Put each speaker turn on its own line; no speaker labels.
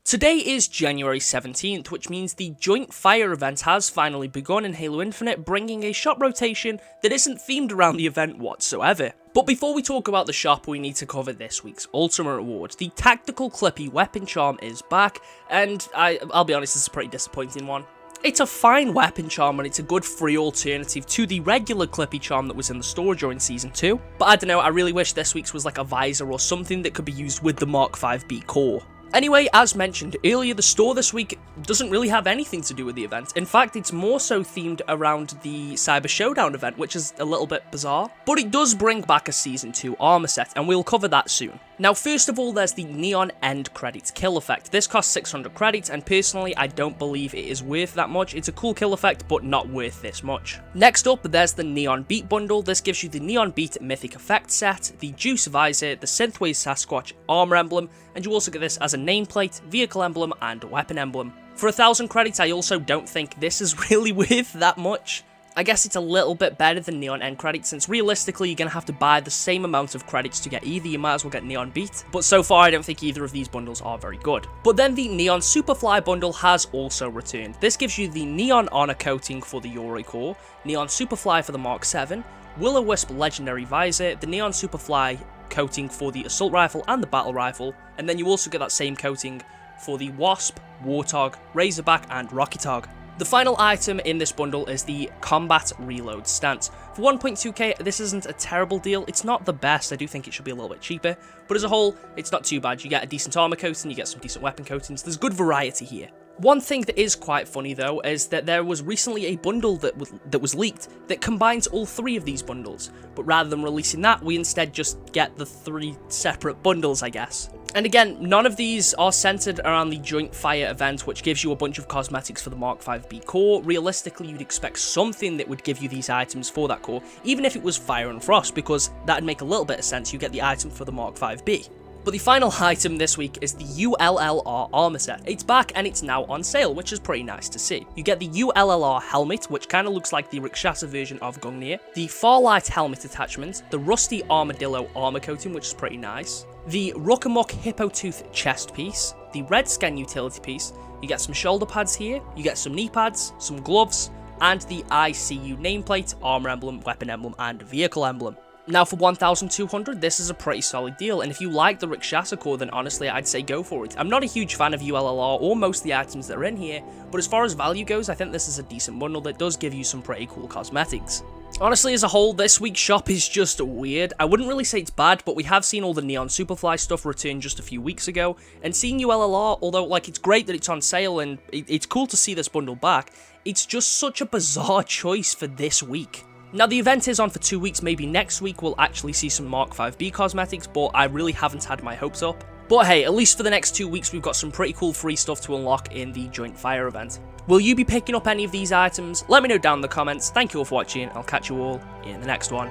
Today is January 17th, which means the Joint Fire event has finally begun in Halo Infinite, bringing a shop rotation that isn't themed around the event whatsoever. But before we talk about the shop, we need to cover this week's Ultimate Award. The Tactical Clippy Weapon Charm is back, and I'll be honest, it's a pretty disappointing one. It's a fine weapon charm and it's a good free alternative to the regular Clippy charm that was in the store during Season 2. But I don't know, I really wish this week's was like a visor or something that could be used with the Mark 5B core. Anyway, as mentioned earlier, the store this week doesn't really have anything to do with the event. In fact, it's more so themed around the Cyber Showdown event, which is a little bit bizarre. But it does bring back a Season 2 armor set, and we'll cover that soon. Now, first of all, there's the Neon End Credits kill effect. This costs 600 credits, and personally, I don't believe it is worth that much. It's a cool kill effect, but not worth this much. Next up, there's the Neon Beat bundle. This gives you the Neon Beat Mythic Effect set, the Juice Visor, the Synthwave Sasquatch armor emblem, and you also get this as a nameplate, vehicle emblem, and weapon emblem. For 1000 credits, I also don't think this is really worth that much. I guess it's a little bit better than Neon End Credits, since realistically you're going to have to buy the same amount of credits to get either. You might as well get Neon Beat, but so far I don't think either of these bundles are very good. But then the Neon SUPERFLY bundle has also returned. This gives you the Neon Honor Coating for the Yuri core, Neon SUPERFLY for the Mark 7, Will-O-Wisp Legendary Visor, the Neon SUPERFLY coating for the Assault Rifle and the Battle Rifle, and then you also get that same coating for the Wasp, Warthog, Razorback, and Rocket Hog. The final item in this bundle is the Combat Reload Stance. For 1.2k, this isn't a terrible deal. It's not the best, I do think it should be a little bit cheaper, but as a whole, it's not too bad. You get a decent armor coating, you get some decent weapon coatings, there's good variety here. One thing that is quite funny though is that there was recently a bundle that was leaked that combines all three of these bundles, but rather than releasing that, we instead just get the three separate bundles, I guess. And again, none of these are centered around the Joint Fire event, which gives you a bunch of cosmetics for the Mark 5B core. Realistically, you'd expect something that would give you these items for that core, even if it was Fire and Frost, because that'd make a little bit of sense. You get the item for the Mark 5B. But the final item this week is the ULLR armor set. It's back and it's now on sale, which is pretty nice to see. You get the ULLR helmet, which kind of looks like the Rikshasa version of Gungnir, the Farlight helmet attachment, the Rusty Armadillo armor coating, which is pretty nice, the Ruckamuk Hippo Tooth chest piece, the Red Scan utility piece, you get some shoulder pads here, you get some knee pads, some gloves, and the ICU nameplate, armor emblem, weapon emblem, and vehicle emblem. Now for 1,200, this is a pretty solid deal, and if you like the Rikshasa core, then honestly I'd say go for it. I'm not a huge fan of ULLR or most of the items that are in here, but as far as value goes, I think this is a decent bundle that does give you some pretty cool cosmetics. Honestly, as a whole, this week's shop is just weird. I wouldn't really say it's bad, but we have seen all the Neon SUPERFLY stuff return just a few weeks ago, and seeing ULLR, although like it's great that it's on sale and it's cool to see this bundle back, it's just such a bizarre choice for this week. Now, the event is on for 2 weeks, maybe next week we'll actually see some Mark 5B cosmetics, but I really haven't had my hopes up. But hey, at least for the next 2 weeks we've got some pretty cool free stuff to unlock in the Joint Fire event. Will you be picking up any of these items? Let me know down in the comments. Thank you all for watching, I'll catch you all in the next one.